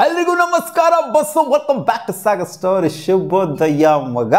ಎಲ್ರಿಗೂ ನಮಸ್ಕಾರ ಬಸ್ಸು welcome back to Sagar story ಶುಭೋದಯ ಮಗ.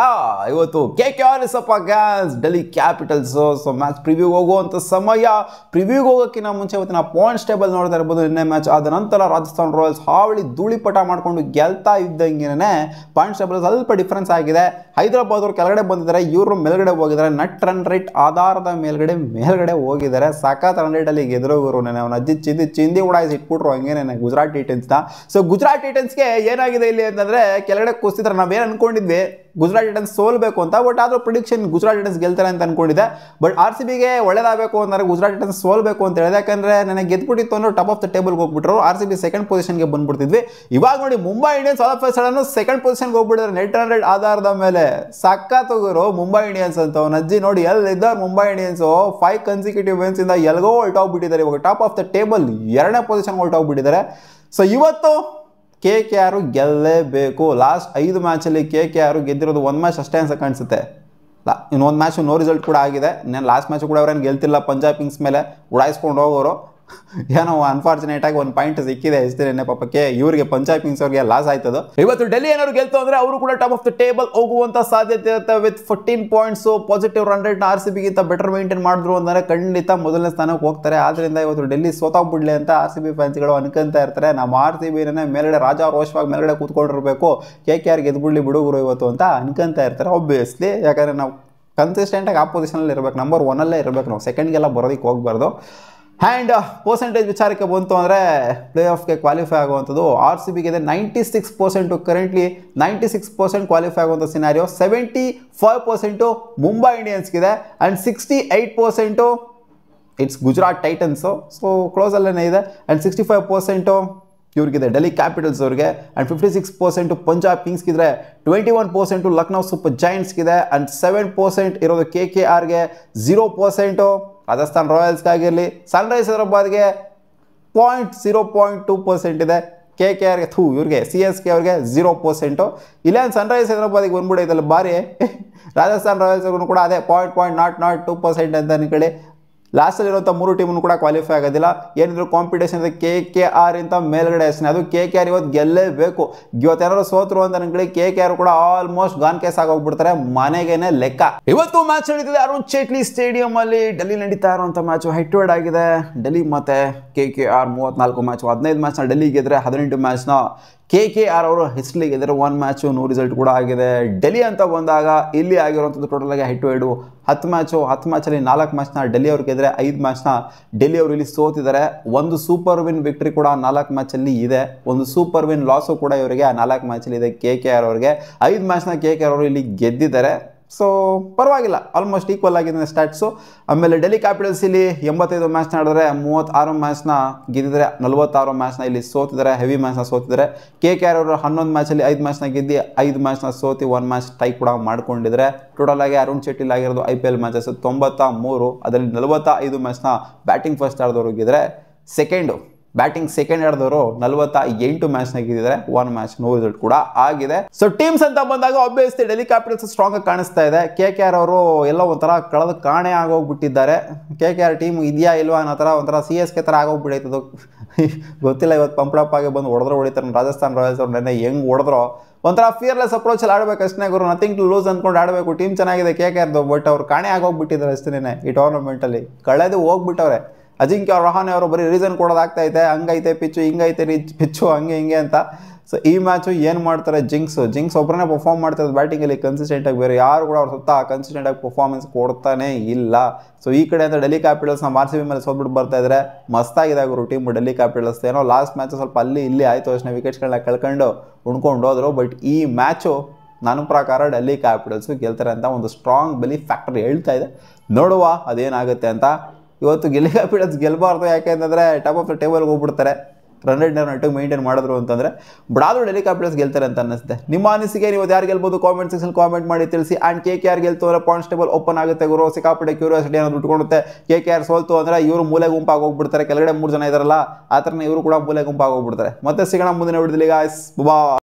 ಇವತ್ತು KKR ಗ್ಯಾಸ್ ಡೆಲ್ಲಿ ಕ್ಯಾಪಿಟಲ್ಸ್ ಮ್ಯಾಚ್ ಪ್ರಿವ್ಯೂ ಹೋಗುವಂಥ ಸಮಯ. ಪ್ರಿವ್ಯೂಗೆ ಹೋಗೋಕ್ಕಿಂತ ಮುಂಚೆ ಇವತ್ತಿನ ಪಾಯಿಂಟ್ಸ್ ಟೇಬಲ್ ನೋಡ್ತಾ ಇರ್ಬೋದು. ನಿನ್ನೆ ಮ್ಯಾಚ್ ಆದ ನಂತರ ರಾಜಸ್ಥಾನ್ ರಾಯಲ್ಸ್ ಹಾವಳಿ ಧೂಳಿಪಟ ಮಾಡ್ಕೊಂಡು ಗೆಲ್ತಾ ಇದ್ದಂಗೆ ಪಾಯಿಂಟ್ಸ್ ಟೇಬಲ್ ಸ್ವಲ್ಪ ಡಿಫ್ರೆನ್ಸ್ ಆಗಿದೆ. ಹೈದರಾಬಾದ್ ಅವರು ಕೆಳಗಡೆ ಬಂದಿದ್ದಾರೆ, ಇವರು ಮೇಲ್ಗಡೆ ಹೋಗಿದ್ದಾರೆ. ನಟ್ ರನ್ ರೇಟ್ ಆಧಾರದ ಮೇಲ್ಗಡೆ ಹೋಗಿದ್ದಾರೆ. ಸಖತ್ ರನ್ ರೇಟಲ್ಲಿ ಗೆದ್ರೋಗರು ನೆನೆ ಅವನ ಅಜ್ಜಿ ಚಿಂದಿ ಉಡಾಯಿಸಿ ಇಟ್ಬಿಟ್ರು ಹಂಗೇನೆ ಗುಜರಾತ್ ಟೈಟನ್ಸ್ನ. ಸೊ ಗುಜರಾತ್ ಟೈಟನ್ಸ್ಗೆ ಏನಾಗಿದೆ ಇಲ್ಲಿ ಅಂತಂದ್ರೆ ಕೆಳಗಡೆ ಕೂಸ್ತಿದ್ರೆ ನಾವೇನು ಅನ್ಕೊಂಡಿದ್ವಿ ಗುಜರಾತ್ ಟೈಟನ್ಸ್ ಸೋಲ್ಬೇಕು ಅಂತ. ಬಟ್ ಆದ್ರೂ ಪ್ರಿಡಿಕ್ಷನ್ ಗುಜರಾತ್ ಟೈಟನ್ಸ್ ಗೆಲ್ತಾರೆ ಅಂತ ಅನ್ಕೊಂಡಿದ್ದೆ. ಬಟ್ RCBಗೆ ಒಳ್ಳೇದಾಗಬೇಕು ಅಂದ್ರೆ ಗುಜರಾತ್ ಟೈಟನ್ಸ್ ಸೋಲ್ಬೇಕು ಅಂತ ಹೇಳಿದೆ. ಯಾಕಂದ್ರೆ ನನಗೆ ಗೆದ್ಬಿಟ್ಟಿತ್ತು ಅಂದ್ರೆ ಟಾಪ್ ಆಫ್ ದ ಟೇಬಲ್ಗೆ ಹೋಗ್ಬಿಟ್ರು. RCB ಸೆಕೆಂಡ್ ಪೊಸಿಷನ್ಗೆ ಬಂದ್ಬಿಡ್ತಿದ್ವಿ. ಇವಾಗ ನೋಡಿ Mumbai Indians all of sudden second ಪೊಸಿಷನ್ಗೆ ಹೋಗ್ಬಿಟ್ಟಿದ್ದಾರೆ ನೆಟ್ ರನ್ ರೇಟ್ ಆಧಾರದ ಮೇಲೆ. ಸಕ್ಕತ್ತೋಗಿರೋ ಮುಂಬೈ ಇಂಡಿಯನ್ಸ್ ಅಂತ ಅವನ ಅಜ್ಜಿ ನೋಡಿ ಎಲ್ಲಿದ್ದಾರೆ ಮುಂಬೈ ಇಂಡಿಯನ್ಸ್ 5 ಕನ್ಸಿಕ್ಯೂಟಿವ್ ವಿನ್ಸ್ ಇಂದ ಎಲ್ಗೋ ಹೊರಟೋಗ್ಬಿಟ್ಟಿದ್ದಾರೆ. ಇವಾಗ ಟಾಪ್ ಆಫ್ ದ ಟೇಬಲ್ 2ನೇ ಪೊಸಿಷನ್ಗೆ ಹೊರಟೋಗ್ಬಿಟ್ಟಿದ್ದಾರೆ. ಸೊ ಇವತ್ತು KKR ಗೆಲ್ಲೇಬೇಕು. ಲಾಸ್ಟ್ 5 ಮ್ಯಾಚಲ್ಲಿ KKR ಗೆದ್ದಿರೋದು 1 ಮ್ಯಾಚ್ ಅಷ್ಟೇ ಅಂತ ಕಾಣಿಸುತ್ತೆ. ಇನ್ನೊಂದು ಮ್ಯಾಚ್ ನೋ ರಿಸಲ್ಟ್ ಕೂಡ ಆಗಿದೆ. ನಾನು ಲಾಸ್ಟ್ ಮ್ಯಾಚ್ ಕೂಡ ಅವ್ರೇನು ಗೆಲ್ತಿಲ್ಲ. ಪಂಜಾಬ್ ಕಿಂಗ್ಸ್ ಮೇಲೆ ಉಡಾಯಿಸ್ಕೊಂಡು ಹೋಗೋರು. ಏನೋ ಅನ್ಫಾರ್ಚುನೇಟ್ ಆಗಿ ಒಂದು ಪಾಯಿಂಟ್ ಸಿಕ್ಕಿದೆ ಇಷ್ಟೇನೆ ಪಾಪಕ್ಕೆ. ಇವರಿಗೆ ಪಂಜಾಬ್ ಕಿಂಗ್ಸ್ ಅವ್ರಿಗೆ ಲಾಸ್ ಆಯ್ತದು. ಇವತ್ತು ಡೆಲ್ಲಿ ಏನಾದ್ರು ಗೆಲ್ತು ಅಂದ್ರೆ ಅವರು ಕೂಡ ಟಾಪ್ ಆಫ್ ದ ಟೇಬಲ್ ಹೋಗುವಂತ ಸಾಧ್ಯತೆ ಇರುತ್ತೆ. With 14 points positive run rate RCB ಗಿಂತ ಬೆಟರ್ ಮೇಂಟೈನ್ ಮಾಡಿದ್ರು ಅಂದ್ರೆ ಖಂಡಿತ ಮೊದಲನೇ ಸ್ಥಾನಕ್ಕೆ ಹೋಗ್ತಾರೆ. ಆದ್ರಿಂದ ಇವತ್ತು ಡೆಲ್ಲಿ ಸೋತಾಗ್ಬಿಡ್ಲಿ ಅಂತ RCB ಫ್ಯಾನ್ಸ್ಗಳು ಅನ್ಕೊಂತ ಇರ್ತಾರೆ. ನಮ್ಮ RCB ಮೇಲ್ಗಡೆ ರಾಜಾ ರೋಷವಾಗಿ ಮೇಲ್ಗಡೆ ಕೂತ್ಕೊಂಡಿರ್ಬೇಕು, KKR ಗೆದ್ಬಿಡ್ಲಿ ಬಿಡುಗರು ಇವತ್ತು ಅಂತ ಅನ್ಕೊಂತ ಇರ್ತಾರೆ ಆಬ್ವಿಯಸ್ಲಿ. ಯಾಕಂದ್ರೆ ನಾವು ಕನ್ಸಿಸ್ಟೆಂಟಾಗಿ ಆ ಪೊಸಿಷನಲ್ಲಿ ಇರಬೇಕು, ನಂಬರ್ 1ಅಲ್ಲೇ ಇರಬೇಕು. ನಾವು ಸೆಕೆಂಡ್ಗೆಲ್ಲ ಬರೋದಕ್ಕೆ ಹೋಗ್ಬಾರ್ದು. ಆ್ಯಂಡ್ ಪರ್ಸೆಂಟೇಜ್ ವಿಚಾರಕ್ಕೆ ಬಂತು ಅಂದರೆ ಪ್ಲೇ ಆಫ್ಗೆ ಕ್ವಾಲಿಫೈ ಆಗುವಂಥದ್ದು RCBಗೆ ಇದೆ 96%. ಕರೆಂಟ್ಲಿ 96% ಕ್ವಾಲಿಫೈ ಆಗುವಂಥ ಸಿನಾರಿಯೋ. 75% ಮುಂಬೈ ಇಂಡಿಯನ್ಸ್ಗಿದೆ and 68% it's Gujarat Titans. So ಕ್ಲೋಸಲ್ಲೇ ಇದೆ. ಆ್ಯಂಡ್ 65% ಇವ್ರಿಗಿದೆ ಡೆಲ್ಲಿ ಕ್ಯಾಪಿಟಲ್ಸ್ ಅವ್ರಿಗೆ. ಆ್ಯಂಡ್ 56% ಪಂಜಾಬ್ ಕಿಂಗ್ಸ್ಗಿದ್ರೆ, 21% ಲಕ್ನೋ ಸೂಪರ್ ಜೈಂಟ್ಸ್ಗಿದೆ. ಆ್ಯಂಡ್ 7% ಇರೋದು KKRಗೆ, 0% ರಾಜಸ್ಥಾನ್ ರಾಯಲ್ಸ್ಗಾಗಿರಲಿ. ಸನ್ರೈಸ್ ಹೈದರಾಬಾದ್ಗೆ 0.2% ಇದೆ. KKRಗೆ ಇವ್ರಿಗೆ CSK ಅವ್ರಿಗೆ 0%. ಇಲ್ಲ ಸನ್ರೈಸ್ ಹೈದರಾಬಾದಿಗೆ ಬಂದ್ಬಿಡೈತಲ್ಲ ಬಾರಿ. ರಾಜಸ್ಥಾನ್ ರಾಯಲ್ಸ್ಗೂ ಕೂಡ ಅದೇ 0.002% ಅಂತ ಅನ್ಕೊಳ್ಳಿ. ಲಾಸ್ಟಲ್ಲಿರುವಂಥ 3 ಟೀಮನ್ನು ಕೂಡ ಕ್ವಾಲಿಫೈ ಆಗೋದಿಲ್ಲ. ಏನಿದ್ರು ಕಾಂಪಿಟೇಷನ್ ಇದೆ KKR ಇಂತ ಮೇಲ್ಗಡೆ ಅಷ್ಟೇ. ಅದು KKR ಇವತ್ತು ಗೆಲ್ಲೇಬೇಕು. ಇವತ್ತೇನಾದ್ರು ಸೋತರು ಅಂತ ಅನ್ಕೊಳ್ಳಿ KKR ಕೂಡ ಆಲ್ಮೋಸ್ಟ್ ಗಾನ್ ಕೇಸ್ ಆಗೋಗ್ಬಿಡ್ತಾರೆ, ಮನೆಗೇನೆ ಲೆಕ್ಕ. ಇವತ್ತು ಮ್ಯಾಚ್ ನಡೀತಿದೆ ಅರುಣ್ ಜೇಟ್ಲಿ ಸ್ಟೇಡಿಯಂ ಅಲ್ಲಿ. ಡೆಲ್ಲಿ ನಡೀತಾ ಇರುವಂಥ ಮ್ಯಾಚ್ ಹೆಡ್ ಟು ಹೆಡ್ ಆಗಿದೆ. ಡೆಲ್ಲಿ ಮತ್ತೆ KKR 34 ಮ್ಯಾಚ್, 15 ಮ್ಯಾಚ್ನ ಡೆಲ್ಲಿ ಗೆದ್ರೆ, 18 ಮ್ಯಾಚ್ನ KKR ಅವರು ಹೆಸರಿಗೆ ಗೆದ್ರೆ. 1 ಮ್ಯಾಚು ನೋ ರಿಸಲ್ಟ್ ಕೂಡ ಆಗಿದೆ. ಡೆಲ್ಲಿ ಅಂತ ಬಂದಾಗ ಇಲ್ಲಿ ಆಗಿರುವಂಥದ್ದು ಟೋಟಲ್ ಆಗಿ ಹೆಡ್ ಟು ಹೆಡ್ 10 ಮ್ಯಾಚಲ್ಲಿ 4 ಮ್ಯಾಚ್ನ ಡೆಲ್ಲಿ ಅವ್ರಿಗೆ ಗೆದ್ರೆ, 5 ಮ್ಯಾಚ್ನ ಡೆಲ್ಲಿ ಅವರು ಇಲ್ಲಿ ಸೋತಿದ್ದಾರೆ. ಒಂದು ಸೂಪರ್ ವಿನ್ ವಿಕ್ಟ್ರಿ ಕೂಡ 4 ಮ್ಯಾಚಲ್ಲಿ ಇದೆ. ಒಂದು ಸೂಪರ್ ವಿನ್ ಲಾಸು ಕೂಡ ಇವರಿಗೆ 4 ಮ್ಯಾಚಲ್ಲಿ ಇದೆ KKR ಅವ್ರಿಗೆ. 5 ಮ್ಯಾಚ್ನ KKR ಅವರು ಇಲ್ಲಿ ಗೆದ್ದಿದ್ದಾರೆ. ಸೊ ಪರವಾಗಿಲ್ಲ, ಆಲ್ಮೋಸ್ಟ್ ಈಕ್ವಲ್ ಆಗಿದೆ ಸ್ಟ್ಯಾಟ್ಸು. ಆಮೇಲೆ ಡೆಲ್ಲಿ ಕ್ಯಾಪಿಟಲ್ಸ್ ಇಲ್ಲಿ 85 ಮ್ಯಾಚ್ ನಡೆದರೆ 36 ಮ್ಯಾಚ್ನ ಗೆದ್ದಿದ್ದಾರೆ, 46 ಮ್ಯಾಚ್ನ ಇಲ್ಲಿ ಸೋತಿದ್ದಾರೆ, ಹೆವಿ ಮ್ಯಾಚ್ನ ಸೋತಿದ್ದಾರೆ. KKR ಅವರು 11 ಮ್ಯಾಚಲ್ಲಿ 5 ಮ್ಯಾಚ್ನ ಗೆದ್ದು, 5 ಮ್ಯಾಚ್ನ ಸೋತಿ, 1 ಮ್ಯಾಚ್ ಟೈ ಕೂಡ ಮಾಡ್ಕೊಂಡಿದ್ದಾರೆ. ಟೋಟಲ್ ಆಗಿ ಅರುಣ್ ಜೇಟ್ಲಿ ಆಗಿರೋದು IPL ಮ್ಯಾಚಸ್ 93, ಅದರಲ್ಲಿ 45 ಮ್ಯಾಚ್ನ ಬ್ಯಾಟಿಂಗ್ ಫಸ್ಟ್ ಆಡಿದವರು ಗೆದ್ದರೆ, ಬ್ಯಾಟಿಂಗ್ ಸೆಕೆಂಡ್ ಆಡಿದವರು 48 ಮ್ಯಾಚ್ನ ಗೆದ್ದಿದ್ದಾರೆ. 1 ಮ್ಯಾಚ್ ನೋ ರಿಸಲ್ಟ್ ಕೂಡ ಆಗಿದೆ. ಸೊ ಟೀಮ್ಸ್ ಅಂತ ಬಂದಾಗ ಆಬ್ವಿಯಸ್ಲಿ ಡೆಲ್ಲಿ ಕ್ಯಾಪಿಟಲ್ಸ್ ಸ್ಟ್ರಾಂಗ್ ಆಗಿ ಕಾಣಿಸ್ತಾ ಇದೆ. KKR ಅವರು ಎಲ್ಲ ಒಂಥರ ಕಳೆದ ಕಾಣೆ ಆಗೋಗ್ಬಿಟ್ಟಿದ್ದಾರೆ. KKR ಟೀಮ್ ಇದೆಯಾ ಇಲ್ವಾ ಅನ್ನೋ ಥರ ಒಂಥರ CSK ಥರ ಆಗೋಗ್ಬಿಟ್ಟೈತದು ಗೊತ್ತಿಲ್ಲ. ಇವತ್ತು ಪಂಪ್ಡಪ್ ಆಗಿ ಬಂದು ಹೊಡೆತಾರೆ ರಾಜಸ್ಥಾನ್ ರಾಯಲ್ಸ್ ಅವ್ರು. ನೆನ್ನೆ ಹೆಂಗೆ ಹೊಡೆದ್ರೋ ಒಂಥರ ಫಿಯರ್ಲೆಸ್ ಅಪ್ರೋಚಲ್ಲಿ ಆಡಬೇಕು ಅಷ್ಟೇ ಗುರು. ನಥಿಂಗ್ ಟು ಲೂಸ್ ಅಂದ್ಕೊಂಡು ಆಡಬೇಕು. ಟೀಮ್ ಚೆನ್ನಾಗಿದೆ KKRದು, ಬಟ್ ಅವ್ರು ಕಾಣೆ ಆಗೋಗ್ಬಿಟ್ಟಿದ್ದಾರೆ ಅಷ್ಟೇನೆ ಈ ಟೂರ್ನಮೆಂಟಲ್ಲಿ. ಕಳೆದು ಹೋಗ್ಬಿಟ್ಟವ್ರೆ. ಅಜಿಂಕ್ಯ ರಹಾನೆ ಅವರು ಬರೀ ರೀಸನ್ ಕೊಡೋದಾಗ್ತೈತೆ, ಹಂಗೈತೆ ಪಿಚ್ಚು, ಹಿಂಗೈತೆ ಪಿಚ್ಚು, ಹಂಗೆ ಹಿಂಗೆ ಅಂತ. ಸೊ ಈ ಮ್ಯಾಚು ಏನು ಮಾಡ್ತಾರೆ, ಜಿಂಕ್ಸ್ ಒಬ್ಬರನ್ನೇ ಪರ್ಫಾರ್ಮ್ ಮಾಡ್ತಾರೆ ಬ್ಯಾಟಿಂಗಲ್ಲಿ ಕನ್ಸಿಸ್ಟೆಂಟಾಗಿ. ಬೇರೆ ಯಾರು ಕೂಡ ಅವ್ರ ಸುತ್ತ ಕನ್ಸಿಸ್ಟೆಂಟಾಗಿ ಪರ್ಫಾರ್ಮೆನ್ಸ್ ಕೊಡ್ತಾನೆ ಇಲ್ಲ. ಸೊ ಈ ಕಡೆ ಅಂತ ಡೆಲ್ಲಿ ಕ್ಯಾಪಿಟಲ್ಸ್ನ RCB ಮೇಲೆ ಸೋತ್ಬಿಟ್ಟು ಬರ್ತಾ ಇದ್ದಾರೆ. ಮಸ್ತಾಗಿದೆ ಅವರು ಟೀಮ್ ಡೆಲ್ಲಿ ಕ್ಯಾಪಿಟಲ್ಸ್. ಏನೋ ಲಾಸ್ಟ್ ಮ್ಯಾಚು ಸ್ವಲ್ಪ ಅಲ್ಲಿ ಇಲ್ಲಿ ಆಯಿತು ಅಷ್ಟೇ, ವಿಕೆಟ್ಸ್ಗಳನ್ನ ಕಳ್ಕೊಂಡು ಉಣ್ಕೊಂಡು ಹೋದ್ರು. ಬಟ್ ಈ ಮ್ಯಾಚು ನನ್ನ ಪ್ರಕಾರ ಡೆಲ್ಲಿ ಕ್ಯಾಪಿಟಲ್ಸು ಗೆಲ್ತಾರೆ ಅಂತ ಒಂದು ಸ್ಟ್ರಾಂಗ್ ಬಿಲೀಫ್ ಫ್ಯಾಕ್ಟರ್ ಹೇಳ್ತಾ ಇದೆ. ನೋಡುವ ಅದೇನಾಗುತ್ತೆ ಅಂತ. ಇವತ್ತು ಡೆಲ್ಲಿ ಕ್ಯಾಪಿಟಲ್ಸ್ ಗೆಲ್ಲಬಾರ್ದು, ಯಾಕೆಂತಂದರೆ ಟಾಪ್ ಆಫ್ ದ ಟೇಬಲ್ಗೆ ಹೋಗ್ಬಿಡ್ತಾರೆ ರನ್ ರೇಟ್ ನೆಟ್ಟಿಗೆ ಮೇಂಟೈನ್ ಮಾಡಿದ್ರು ಅಂತಂದರೆ. ಬಟ್ ಆದರೂ ಡೆಲ್ಲಿ ಕ್ಯಾಪಿಟಲ್ಸ್ ಗೆಲ್ತಾರೆ ಅಂತ ಅನ್ನಿಸುತ್ತೆ. ನಿಮ್ಮ ಅನಿಸಿಕೆ ಇವತ್ತು ಯಾರು ಗೆಲ್ಬೋದು ಕಾಮೆಂಟ್ ಸೆಕ್ಷನ್ ಕಾಮೆಂಟ್ ಮಾಡಿ ತಿಳಿಸಿ. ಆ್ಯಂಡ್ KKR ಗೆಲ್ತು ಅಂದರೆ ಪಾಯಿಂಟ್ಸ್ ಟೇಬಲ್ ಓಪನ್ ಆಗುತ್ತೆ ಗುರು. ಸಿಕ್ಕಾಪಟ್ಟೆ ಕ್ಯೂರಿಯಾಸಿಟಿ ಅನ್ನೋದು ಬಿಟ್ಕೊಡುತ್ತೆ. KKR ಸೋಲ್ತು ಅಂದರೆ ಇವರು ಮೂಲೆ ಗುಂಪಾಗಿ ಹೋಗ್ಬಿಡ್ತಾರೆ. ಕೆಳಗಡೆ 3 ಜನ ಇದಾರಲ್ಲ, ಆ ಥರನೇ ಇವರು ಕೂಡ ಮೂಲೆ ಗುಂಪಾಗಿ ಹೋಗ್ಬಿಡ್ತಾರೆ. ಮತ್ತೆ ಸಿಗೋಣ ಮುಂದಿನ ವಿಡಿಯೋದಲ್ಲಿ ಗಾಯ್ಸ್. ಬಾ.